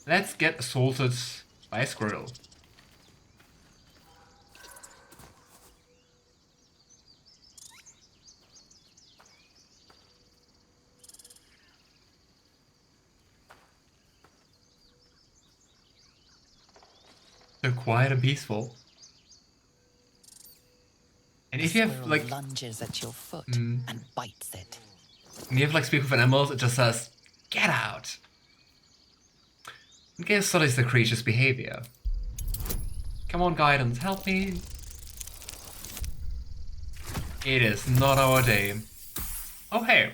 Let's get assaulted by a squirrel. So quiet and peaceful. And if you have like lunges at your foot and bites it. And you have like speak with animals, it just says, get out. And Gale studies the creature's behavior. Come on, guidance, help me. It is not our day. Oh, hey.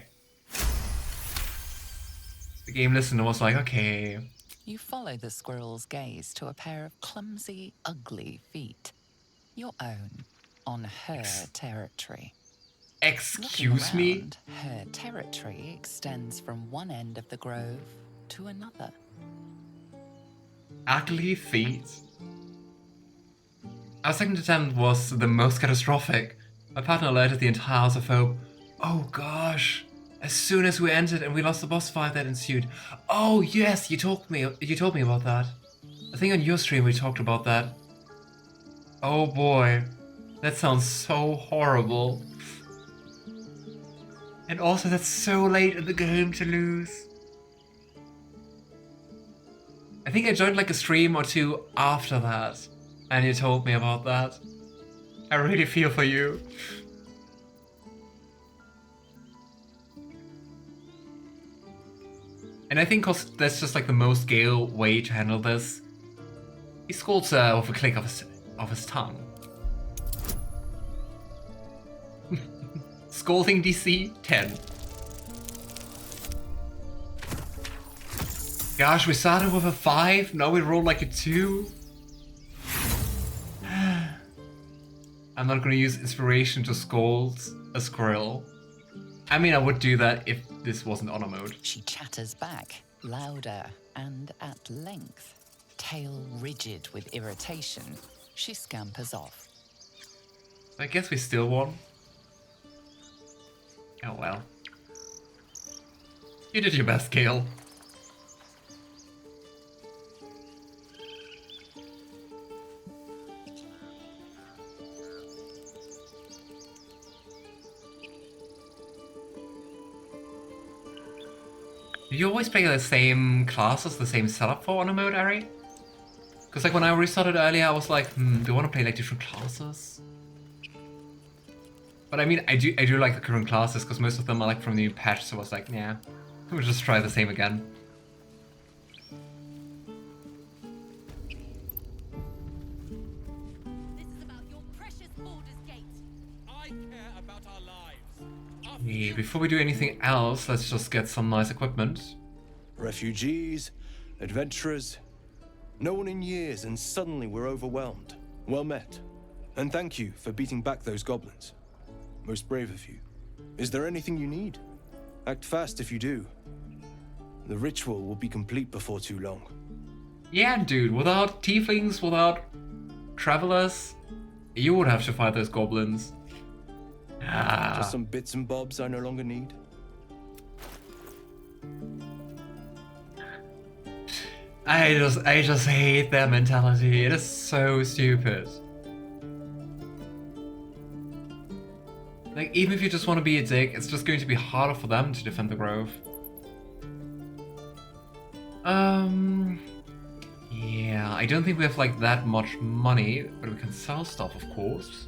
The game listener was like, okay. You follow the squirrel's gaze to a pair of clumsy, ugly feet. Your own, on her territory. Excuse me? Around, her territory extends from one end of the grove to another. Ugly feet? Our second attempt was the most catastrophic. My partner alerted the entire House of Hope. Oh gosh. As soon as we entered and we lost the boss fight that ensued. Oh yes, you told me about that. I think on your stream we talked about that. Oh boy. That sounds so horrible. And also that's so late in the game to lose. I think I joined like a stream or two after that. And you told me about that. I really feel for you. And I think cause that's just like the most Gale way to handle this. He scolds with a click of his tongue. Scolding DC 10. Gosh, we started with a 5, now we rolled like a 2. I'm not gonna use inspiration to scold a squirrel. I mean, I would do that if this wasn't honor mode. She chatters back, louder and at length. Tail rigid with irritation, she scampers off. I guess we still won. Oh well. You did your best, Gale. Do you always play the same classes, the same setup for honor mode, Ari? Because like when I restarted earlier, I was like, do I want to play like different classes? But I mean, I do like the current classes because most of them are like from the new patch, so I was like, yeah, we'll just try the same again. This is about your precious Baldur's Gate. I care about our lives. Hey, before we do anything else, let's just get some nice equipment. Refugees, adventurers, no one in years, and suddenly we're overwhelmed. Well met. And thank you for beating back those goblins. Most brave of you. Is there anything you need? Act fast if you do. The ritual will be complete before too long. Yeah, dude, without tieflings, without travelers, you would have to fight those goblins. Just some bits and bobs I no longer need. I just hate their mentality. It is so stupid. Like, even if you just want to be a dick, it's just going to be harder for them to defend the grove. Yeah, I don't think we have like that much money, but we can sell stuff, of course.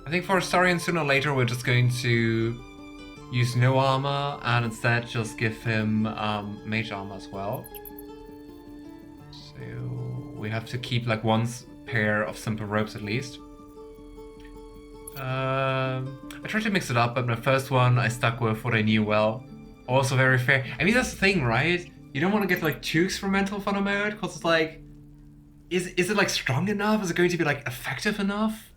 I think for Astarion, sooner or later, we're just going to use no armor and instead just give him mage armor as well. So we have to keep like one pair of simple ropes at least. I tried to mix it up, but my first one I stuck with what I knew well. Also very fair. I mean, that's the thing, right? You don't want to get like too experimental for the mode, because it's like, is it like strong enough? Is it going to be like effective enough?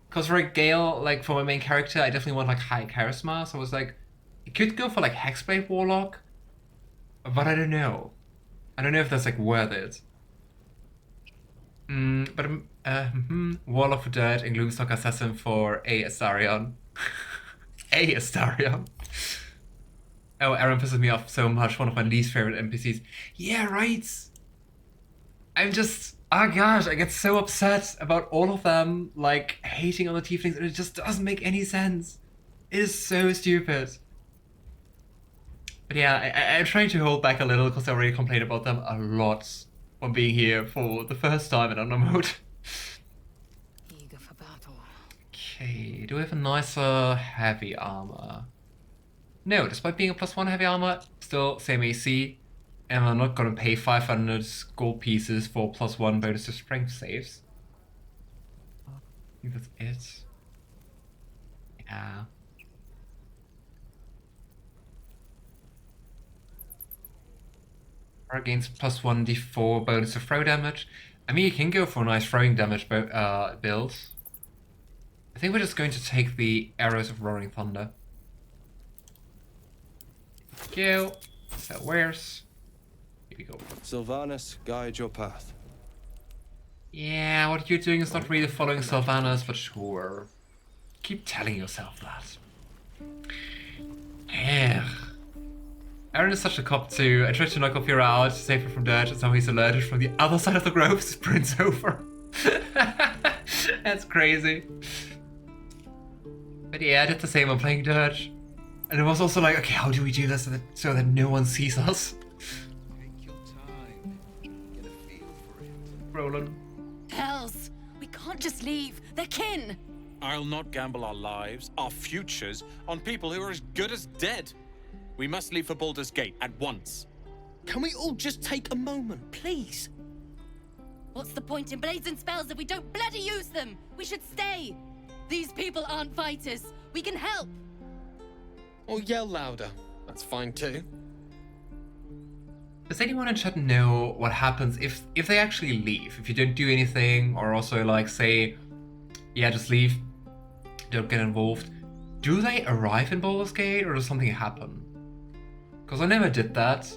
Because for Gale, like for my main character, I definitely want like high charisma. So I was like, it could go for like Hexblade Warlock, but I don't know. I don't know if that's like worth it. Warlock for Dirt and Gloomstalker Assassin for a Astarion. A Astarion. Oh, Aaron pisses me off so much. One of my least favorite NPCs. Yeah, right. I'm just, oh gosh, I get so upset about all of them, like, hating on the Tieflings, and it just doesn't make any sense. It is so stupid. But yeah, I'm trying to hold back a little because I already complained about them a lot when being here for the first time in Honor Mode. Eager for battle. Okay, do we have a nicer heavy armor? No, despite being a +1 heavy armor, still same AC. And I'm not gonna pay 500 gold pieces for +1 bonus to strength saves. I think that's it. Yeah. Gains +1 d4 bonus to throw damage. I mean, you can go for a nice throwing damage build. I think we're just going to take the arrows of roaring thunder. Go. That wears. Here we go. Sylvanas, guide your path. Yeah, what you're doing is not really following Sylvanas, but sure. Keep telling yourself that. Yeah. Aaron is such a cop too. I tried to knock Ophira out to save her from dirt, and somehow he's alerted from the other side of the grove, sprints over. That's crazy. But yeah, I did the same on playing dirt. And it was also like, okay, how do we do this so that no one sees us? Take your time. Get a feel for it. Rolan. Hells! We can't just leave. They're kin! I'll not gamble our lives, our futures, on people who are as good as dead. We must leave for Baldur's Gate at once. Can we all just take a moment, please? What's the point in blazing spells if we don't bloody use them? We should stay! These people aren't fighters. We can help! Or yell louder. That's fine too. Does anyone in chat know what happens if they actually leave? If you don't do anything, or also like say, yeah, just leave, don't get involved. Do they arrive in Baldur's Gate, or does something happen? Because I never did that.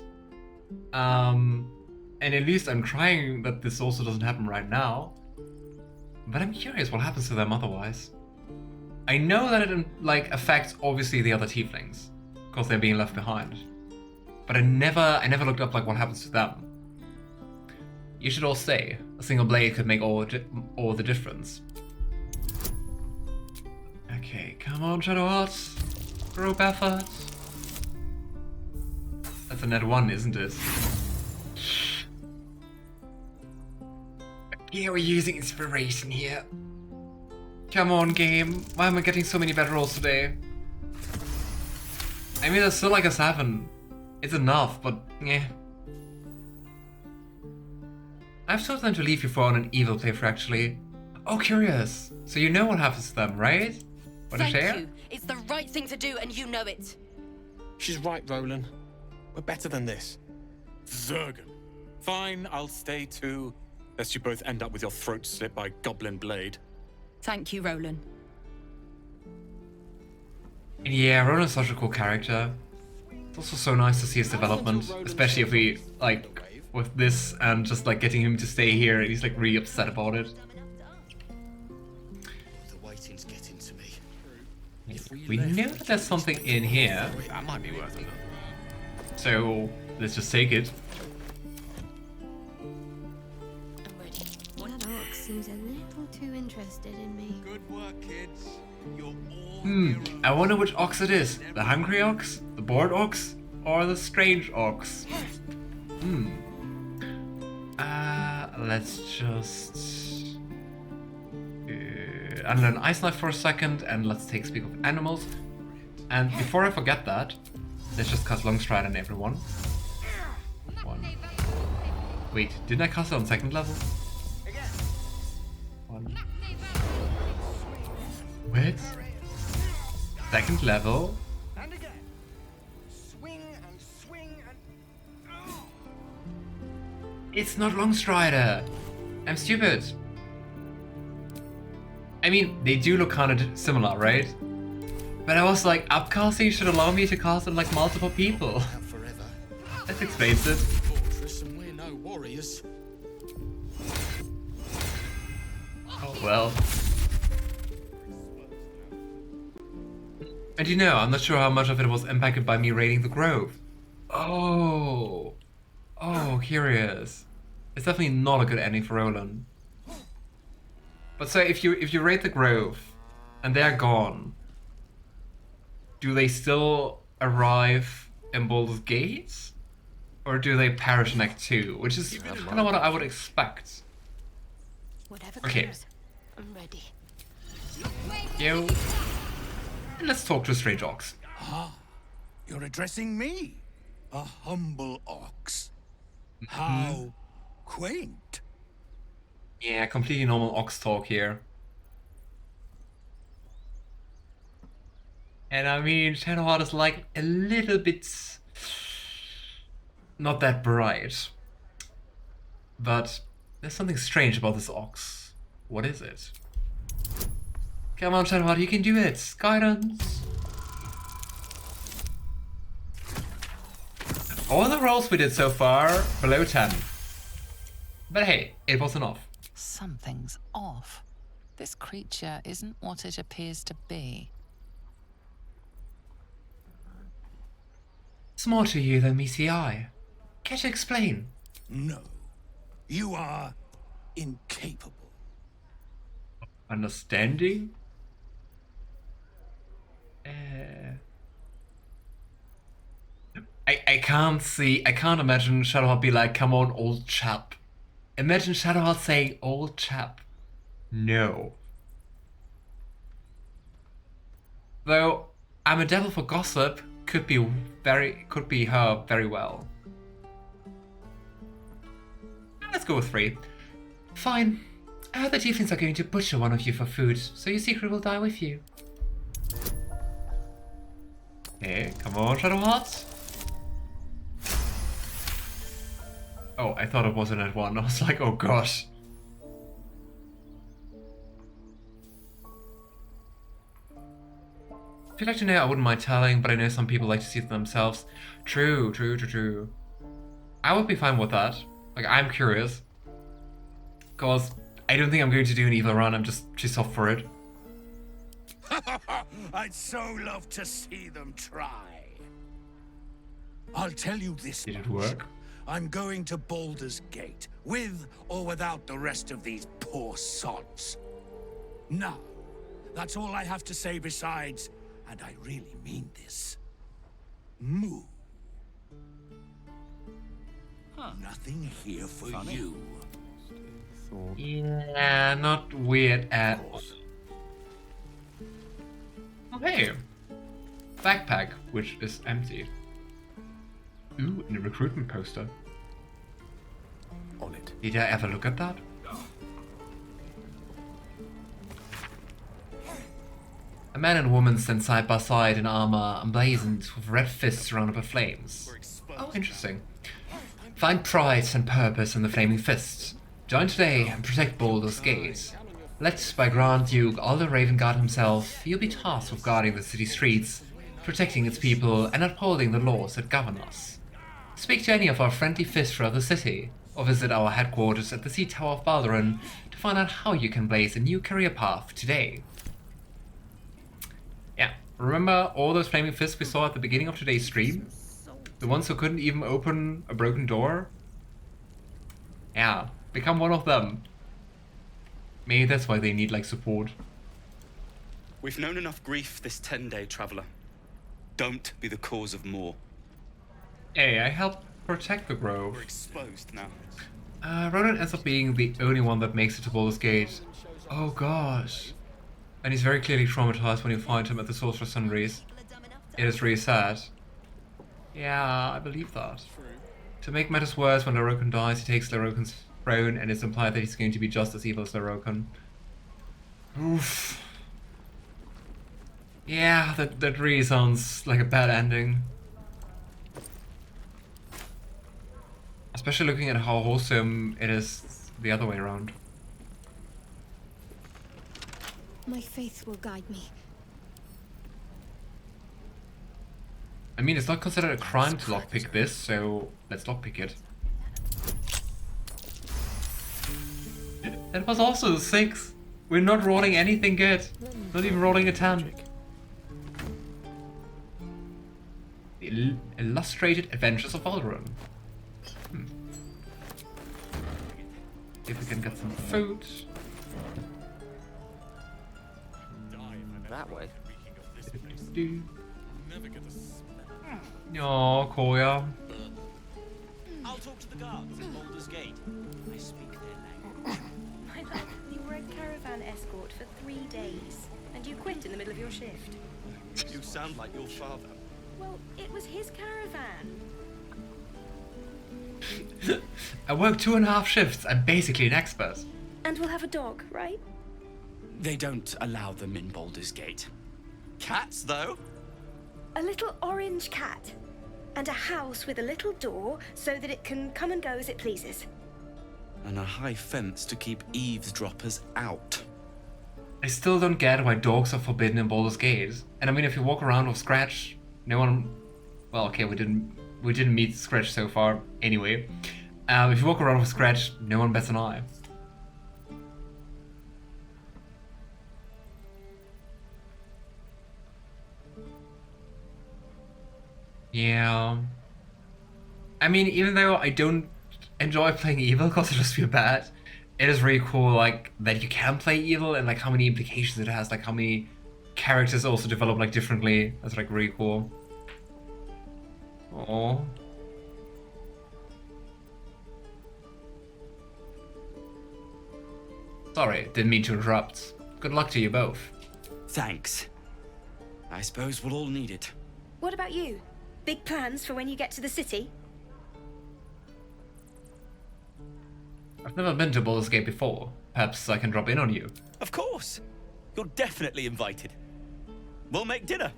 And at least I'm trying that this also doesn't happen right now. But I'm curious what happens to them otherwise. I know that it like affects obviously the other Tieflings, because they're being left behind. But I never looked up like what happens to them. You should all stay. A single blade could make all the difference. Okay, come on, Shadowheart. Group effort. That's a net 1, isn't it? Yeah, we're using inspiration here. Come on, game. Why am I getting so many bad rolls today? I mean, that's still like a 7. It's enough, but yeah. I've told them to leave before on an evil playthrough, actually. Oh, curious. So you know what happens to them, right? Want to share? Thank you. It's the right thing to do, and you know it. She's right, Rolan. We're better than this. Zergan. Fine, I'll stay too. Lest you both end up with your throat slit by Goblin Blade. Thank you, Rolan. Yeah, Rolan's such a cool character. It's also so nice to see his development, especially if we, like, with this and just, like, getting him to stay here, and he's, like, really upset about it. The waiting's getting to me. We know that there's something in here. That might be worth it. So, let's just take it. That orc seems a little too interested in me. Good work, kids. You're all I wonder which ox it is. The hungry ox, the bored ox, or the strange ox. Let's just unlearn Ice Knife for a second, and let's take Speak of Animals. And before I forget that, let's just cast Longstride on everyone. 1. Wait, didn't I cast it on 2nd level? 1. Wait. 2nd level? And again. Swing and swing and... It's not Longstrider! I'm stupid. I mean, they do look kind of similar, right? But I was like, upcasting should allow me to cast on like multiple people. Forever. That explains it. Fortress and we're no warriors. Oh well. And you know, I'm not sure how much of it was impacted by me raiding the grove. Oh. Oh, curious. It's definitely not a good ending for Rolan. But so if you raid the grove and they're gone, do they still arrive in Baldur's Gate? Or do they perish in Act 2? Which is kind of what I would expect. Whatever Okay. comes, I'm ready. Yo. And let's talk to a strange ox. Ah, you're addressing me, a humble ox. How quaint. Yeah, completely normal ox talk here. And I mean, Shadowheart is like a little bit not that bright. But there's something strange about this ox. What is it? Come on, Shadowheart, you can do it. Guidance. All the rolls we did so far, below 10. But hey, it was enough. Something's off. This creature isn't what it appears to be. It's more to you than meets the eye. Care to explain? No, you are incapable. Understanding? I can't imagine Shadowheart be like, come on, old chap. Imagine Shadowheart saying, old chap. No. Though, I'm a devil for gossip, could be her very well. Let's go with 3. Fine. I heard the Tieflings are going to butcher one of you for food, so your secret will die with you. Okay, come on, Shadowheart. Oh, I thought it wasn't at 1. I was like, oh gosh. If you'd like to know, I wouldn't mind telling, but I know some people like to see it themselves. True. I would be fine with that. Like, I'm curious. Because I don't think I'm going to do an evil run, I'm just too soft for it. I'd so love to see them try. I'll tell you this Did it much. work? I'm going to Baldur's Gate, with or without the rest of these poor sods. Now, that's all I have to say besides, and I really mean this, moo. Nothing here for you. Yeah, not weird at all. Okay. Backpack, which is empty. Ooh, and a recruitment poster. On it. Did I ever look at that? A man and woman stand side by side in armor emblazoned with red fists surrounded by flames. Oh, interesting. Find pride and purpose in the flaming fists. Join today and protect Baldur's Gate. Let by Grand Duke Alder Ravengard himself, you'll be tasked with guarding the city streets, protecting its people, and upholding the laws that govern us. Speak to any of our friendly Fistra of the city, or visit our headquarters at the Sea Tower of Baldurin to find out how you can blaze a new career path today. Yeah, remember all those flaming fists we saw at the beginning of today's stream? The ones who couldn't even open a broken door? Yeah, become one of them. Maybe that's why they need, like, support. We've known enough grief this 10-day traveler. Don't be the cause of more. Hey, I helped protect the grove. We're exposed now. Rolan ends up being the only one that makes it to Baldur's Gate. Oh gosh. And he's very clearly traumatized when you find him at the Sorcerer's Sundries. It is really sad. Yeah, I believe that. To make matters worse, when Lorokan dies, he takes Lorokan's throne, and it's implied that he's going to be just as evil as Lorokan. Oof. Yeah, that really sounds like a bad ending. Especially looking at how wholesome it is the other way around. My faith will guide me. I mean, it's not considered a crime to lockpick this, so let's lockpick it. That was also a 6. We're not rolling anything good. Not even rolling a 10. The Illustrated Adventures of Baldur. See if we can get some food. That way. Oh, cool, yeah. I'll talk to the guards at Baldur's Gate. I speak their language. My love, you were a caravan escort for 3 days, and you quit in the middle of your shift. You sound like your father. Well, it was his caravan. I work 2.5 shifts. I'm basically an expert. And we'll have a dog, right? They don't allow them in Baldur's Gate. Cats, though? A little orange cat. And a house with a little door so that it can come and go as it pleases. And a high fence to keep eavesdroppers out. I still don't get why dogs are forbidden in Baldur's Gate. And I mean, if you walk around with Scratch, no one... Well, okay, we didn't meet Scratch so far, anyway. If you walk around with Scratch, no one bats an eye. Yeah. I mean, even though I don't enjoy playing evil because I just feel bad, it is really cool, like, that you can play evil and, like, how many implications it has, like, how many characters also develop, like, differently. That's, like, really cool. Oh. Sorry, didn't mean to interrupt. Good luck to you both. Thanks. I suppose we'll all need it. What about you? Big plans for when you get to the city? I've never been to Baldur's Gate before. Perhaps I can drop in on you. Of course. You're definitely invited. We'll make dinner.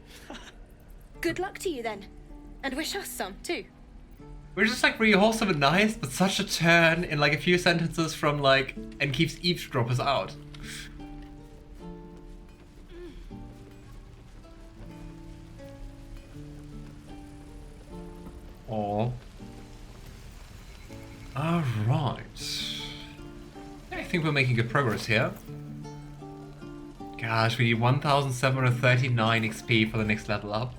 Good luck to you then. And wish us some, too. We're just like really wholesome and nice, but such a turn in like a few sentences from like, and keeps eavesdroppers out. Oh. Alright. I think we're making good progress here. Gosh, we need 1739 XP for the next level up.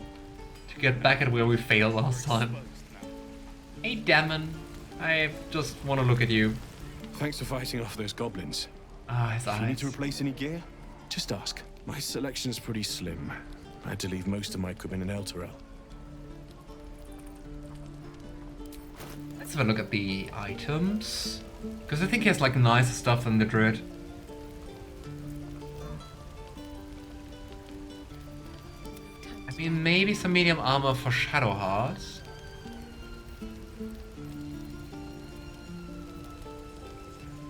To get back at where we failed last time. Hey Damon, I just want to look at you. Thanks for fighting off those goblins. Ah, his eyes. If you need to replace any gear, just ask. My selection's pretty slim. I had to leave most of my equipment in Elturel. Let's have a look at the items. Because I think he has like nicer stuff than the druid. I mean, maybe some medium armor for Shadowheart.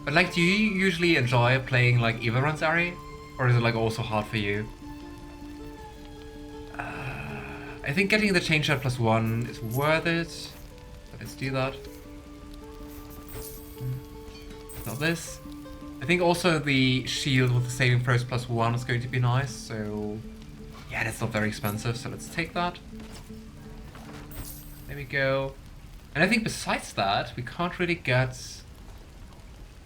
But like, do you usually enjoy playing like evil runs, Ari? Or is it like also hard for you? I think getting the chain shot +1 is worth it. So let's do that. Not this. I think also the shield with the saving throws +1 is going to be nice, so... Yeah, that's not very expensive, so let's take that. There we go. And I think besides that, we can't really get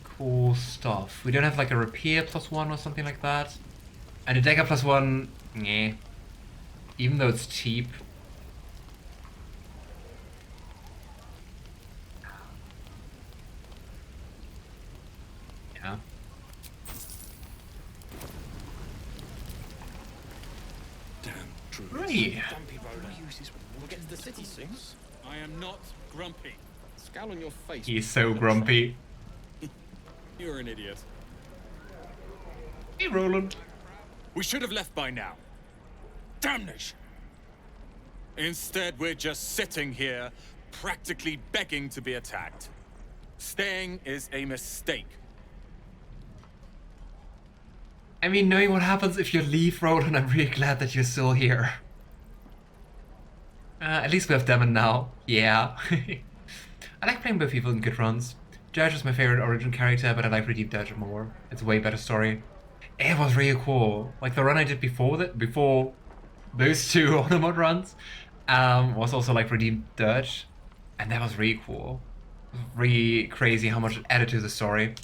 cool stuff. We don't have like a repair +1 or something like that. And a dagger +1, yeah. Even though it's cheap. Yeah. Damn, true. Right. We'll get to the city soon. I am not grumpy. Scowl on your face. He's so grumpy. You're an idiot. Hey, Roland. We should have left by now. Damnation! Instead, we're just sitting here, practically begging to be attacked. Staying is a mistake. I mean, knowing what happens if you leave, Roland, I'm really glad that you're still here. At least we have Demon now. Yeah. I like playing both people in good runs. Dirge is my favorite origin character, but I like Redeemed Dirge more. It's a way better story. It was really cool. Like the run I did before those two Honor Mode runs, was also like Redeemed Dirge, and that was really cool. It was really crazy how much it added to the story.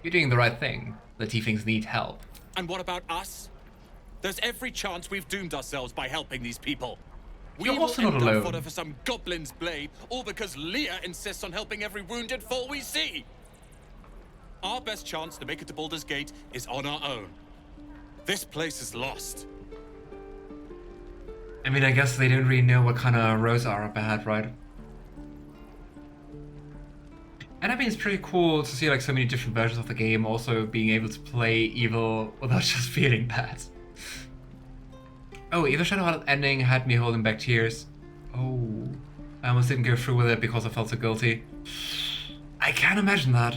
You're doing the right thing. The Tieflings need help. And what about us? There's every chance we've doomed ourselves by helping these people. We You're will also not end up alone. fodder for some goblin's blade, all because Leah insists on helping every wounded foe we see. Our best chance to make it to Baldur's Gate is on our own. This place is lost. I mean, I guess they don't really know what kind of roads are up ahead, right? And I mean, it's pretty cool to see like so many different versions of the game also being able to play evil without just feeling bad. Oh, Evil Shadowheart ending had me holding back tears. Oh, I almost didn't go through with it because I felt so guilty. I can't imagine that.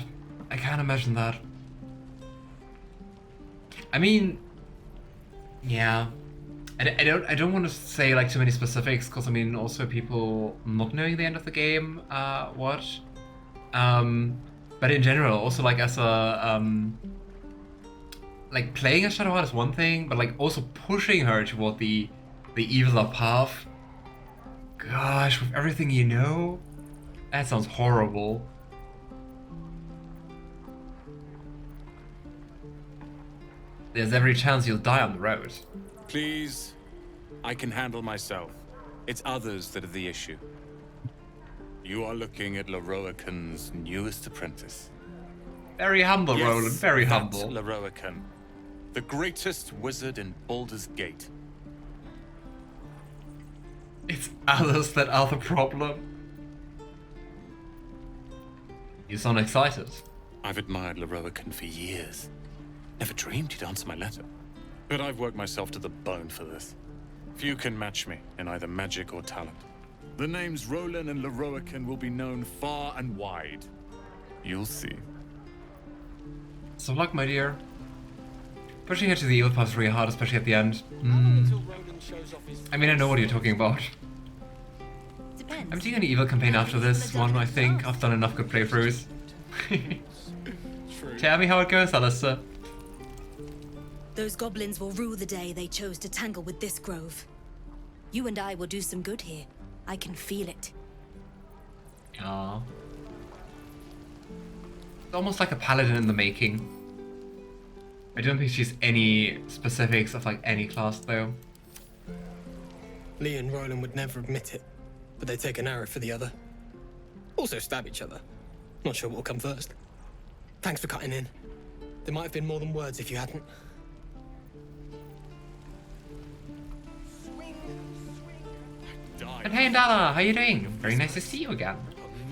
I can't imagine that. I mean, yeah. I don't want to say like too many specifics because I mean also people not knowing the end of the game what. But in general, also like as a like playing as Shadowheart is one thing, but like also pushing her toward the eviler path. Gosh, with everything you know, that sounds horrible. There's every chance you'll die on the road. Please, I can handle myself. It's others that are the issue. You are looking at Lorroakan's newest apprentice. Very humble, Yes, Rolan, very that humble. Lorroakan, the greatest wizard in Baldur's Gate. It's others that are the problem. You sound excited. I've admired Lorroakan for years. Never dreamed he'd answer my letter. But I've worked myself to the bone for this. Few can match me in either magic or talent. The names Rolan and Lorroakan will be known far and wide. You'll see. So luck, my dear. Pushing her to the evil path is really hard, especially at the end. I mean, I know what you're talking about. Depends. I'm doing an evil campaign after this one, I think. I've done enough good playthroughs. Tell me how it goes, Alistair. Those goblins will rue the day they chose to tangle with this grove. You and I will do some good here. I can feel it. Aww. It's almost like a paladin in the making. I don't think she's any specifics of like any class though. Lee and Rolan would never admit it, but they take an arrow for the other. Also stab each other. Not sure what will come first. Thanks for cutting in. There might have been more than words if you hadn't. And hey Ndala, how you doing? Very nice to see you again.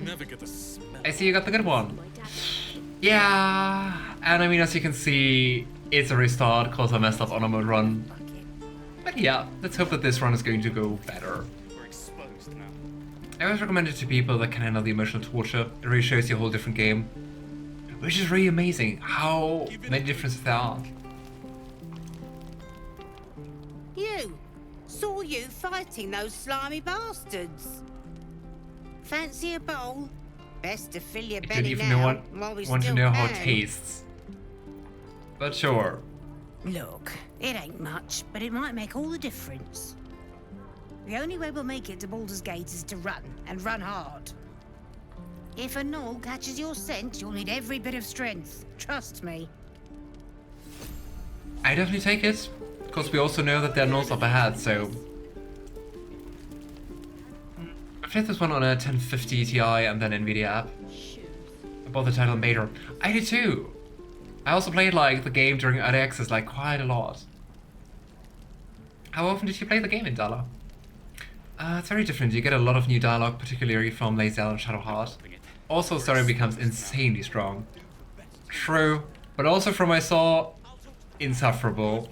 Never get the smell. I see you got the good one. Yeah, and I mean as you can see, it's a restart because I messed up Honor Mode run. But yeah, let's hope that this run is going to go better. We're exposed now. I always recommend it to people that can handle the emotional torture. It really shows you a whole different game. Which is really amazing, how many differences there are. You! Saw you fighting those slimy bastards. Fancy a bowl? Best to fill your I don't belly even now, know while we want to still know how it can. tastes. But sure. Look, it ain't much, but it might make all the difference. The only way we'll make it to Baldur's Gate is to run, and run hard. If a gnoll catches your scent, you'll need every bit of strength. Trust me. I definitely take it, because we also know that there are gnolls up ahead, so... I played this one on a 1050 Ti and then Nvidia app. I bought the title in beta. I did too! I also played like the game during early access like quite a lot. How often did you play the game in Dala? It's very different. You get a lot of new dialogue, particularly from Lae'zel and Shadowheart. Also, story becomes insanely strong. True, but also from I saw, insufferable.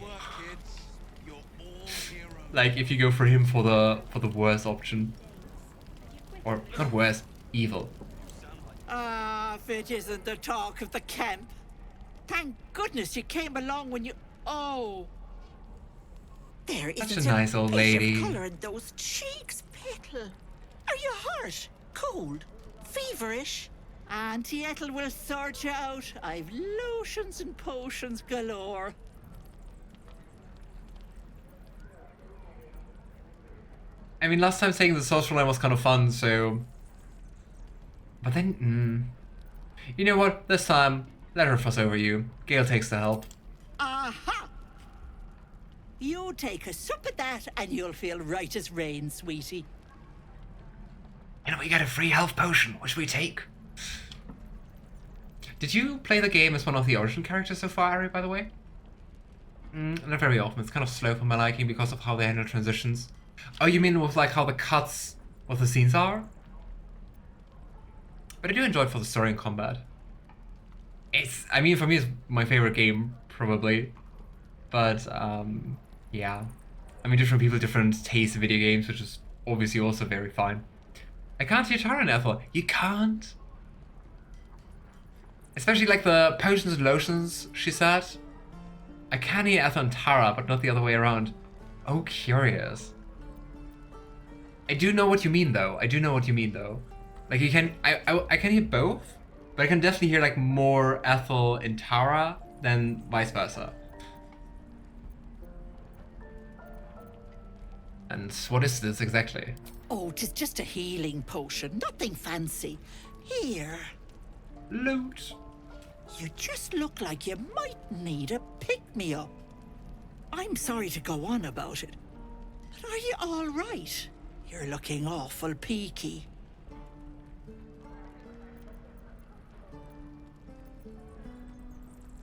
Like if you go for him for the worst option, or not worse, evil. Ah, if it isn't the talk of the camp. Thank goodness you came along when you. Oh. There Such isn't a nice old bit lady. of colour in those cheeks, Petal. Are you hurt? Cold? Feverish? Auntie Ethel will sort you out. I've lotions and potions galore. I mean, last time saying the social line was kind of fun, so... But then, You know what? This time, let her fuss over you. Gale takes the help. Aha! You take a sup at that and you'll feel right as rain, sweetie. You know, we get a free health potion. What should we take? Did you play the game as one of the origin characters so far, Ari, by the way? Not very often. It's kind of slow for my liking because of how they handle transitions. Oh, you mean with like how the cuts of the scenes are? But I do enjoy it for the story and combat. I mean, for me, it's my favorite game, probably. But, yeah. I mean, different people, different tastes in video games, which is obviously also very fine. I can't hear Tara and Ethel. You can't? Especially like the potions and lotions, she said. I can hear Ethel and Tara, but not the other way around. Oh, curious. I do know what you mean, though. Like, you can... I can hear both, but I can definitely hear, like, more Ethel and Tara than vice versa. And what is this exactly? Oh, 'tis just a healing potion. Nothing fancy. Here. Loot. You just look like you might need a pick-me-up. I'm sorry to go on about it, but are you all right? You're looking awful peaky.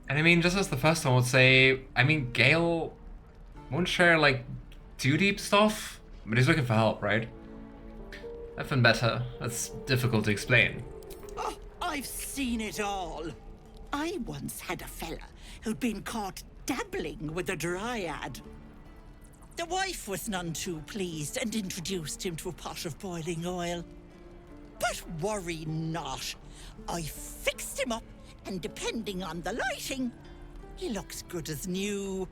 And I mean, just as the first one would say, I mean, Gale won't share, like, too deep stuff, but he's looking for help, right? I've been better. That's difficult to explain. Oh, I've seen it all. I once had a fella who'd been caught dabbling with a dryad. The wife was none too pleased and introduced him to a pot of boiling oil. But worry not. I fixed him up, and depending on the lighting, he looks good as new.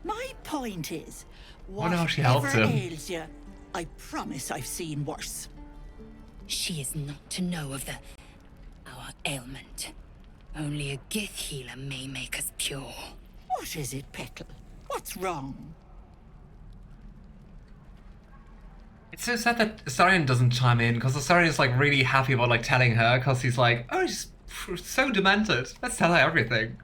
My point is, whatever ails you, I promise I've seen worse. She is not to know of our ailment. Only a Gith healer may make us pure. What is it, Petal? What's wrong? It's so sad that Astarion doesn't chime in, because Astarion is like really happy about like telling her, because he's like, oh, she's so demented. Let's tell her everything.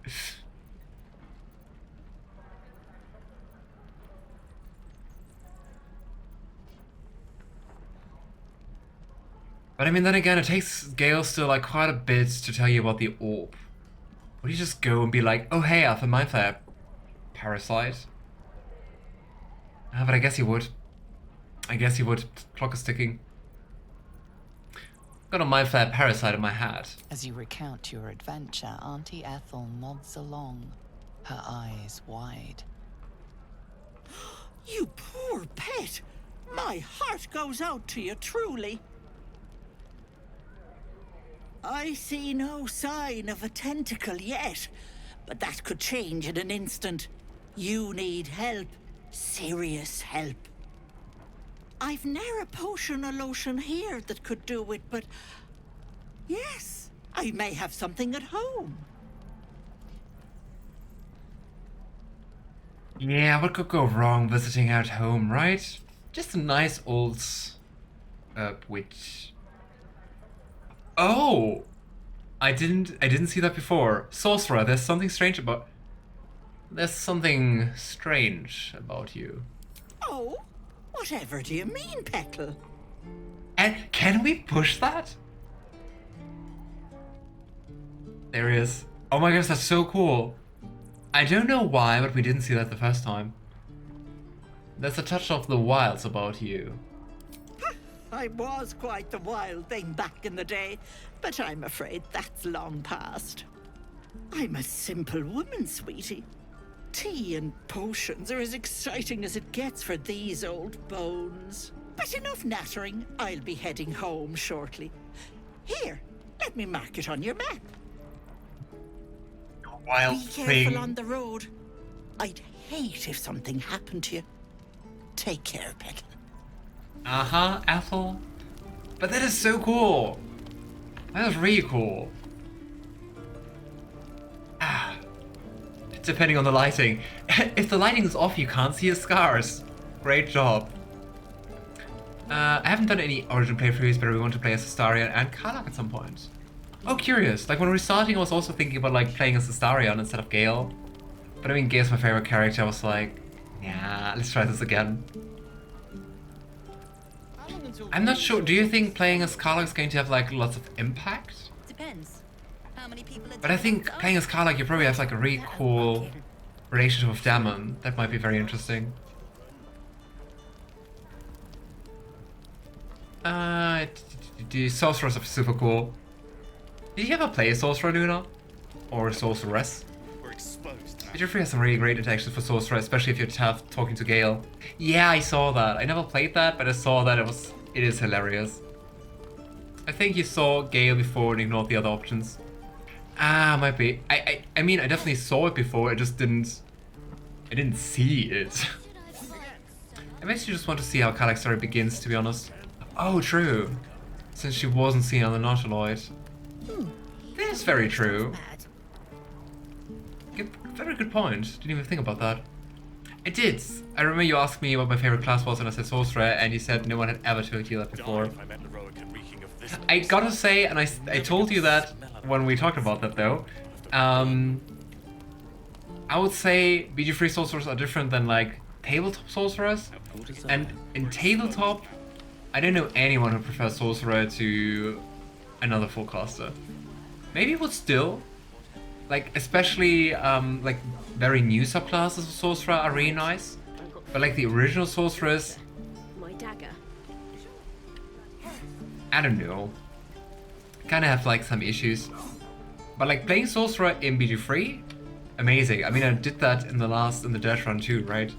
But I mean, then again, it takes Gale still like quite a bit to tell you about the orb. Would you just go and be like, oh hey, Alpha Mindflayer parasite? But I guess he would. Clock is ticking. Got a Mindflayer parasite in my hat. As you recount your adventure, Auntie Ethel nods along, her eyes wide. You poor pet! My heart goes out to you, truly. I see no sign of a tentacle yet, but that could change in an instant. You need help. Serious help. I've ne'er a potion or lotion here that could do it, but... yes, I may have something at home. Yeah, what could go wrong visiting at home, right? Just a nice old... witch... Oh! I didn't see that before. Sorcerer, there's something strange about you. Oh? Whatever do you mean, Petal? And can we push that? There he is. Oh my gosh, that's so cool. I don't know why, but we didn't see that the first time. There's a touch of the wilds about you. I was quite the wild thing back in the day, but I'm afraid that's long past. I'm a simple woman, sweetie. Tea and potions are as exciting as it gets for these old bones. But enough nattering, I'll be heading home shortly. Here, let me mark it on your map. Wild be careful on the road. I'd hate if something happened to you. Take care, Petal. Uh-huh, Ethel. But that is so cool. That is really cool. Depending on the lighting. If the lighting is off, you can't see his scars. Great job. I haven't done any Origin playthroughs, but we want to play as Astarion and Karlach at some point. Oh, curious. Like, when we were starting, I was also thinking about, like, playing as Astarion instead of Gale. But I mean, Gale's my favorite character. I was like, Yeah, let's try this again. I'm not sure. Do you think playing as Karlach is going to have like lots of impact? Depends. How many people are But I think playing as Karlach, you probably have like a really cool relationship with Damon. That might be very interesting. The sorcerers are super cool. Did you ever play a sorcerer, Luna? Or a sorceress? We're exposed now. BG3 has some really great interactions for sorcerer, especially if you're tough talking to Gale. Yeah, I saw that. I never played that, but I saw that it is hilarious. I think you saw Gale before and ignored the other options. Ah, might be. I mean, I definitely saw it before. I didn't see it. I basically just want to see how Karlach's story begins, to be honest. Oh, true. Since she wasn't seen on the Nautiloid. That is very true. Very good point. Didn't even think about that. I did. I remember you asked me what my favorite class was and I said sorcerer, and you said no one had ever told you that before. I gotta say, and I told you that when we talked about that though, I would say BG3 sorcerers are different than like tabletop sorcerers. And in tabletop, I don't know anyone who prefers sorcerer to another full caster. Maybe would still, like especially like very new subclasses of sorcerer are really nice. But like the original sorcerers, My dagger. I don't know. Kind of have like some issues. But like playing sorcerer in BG3, amazing. I mean, I did that in the Dirt run too, right?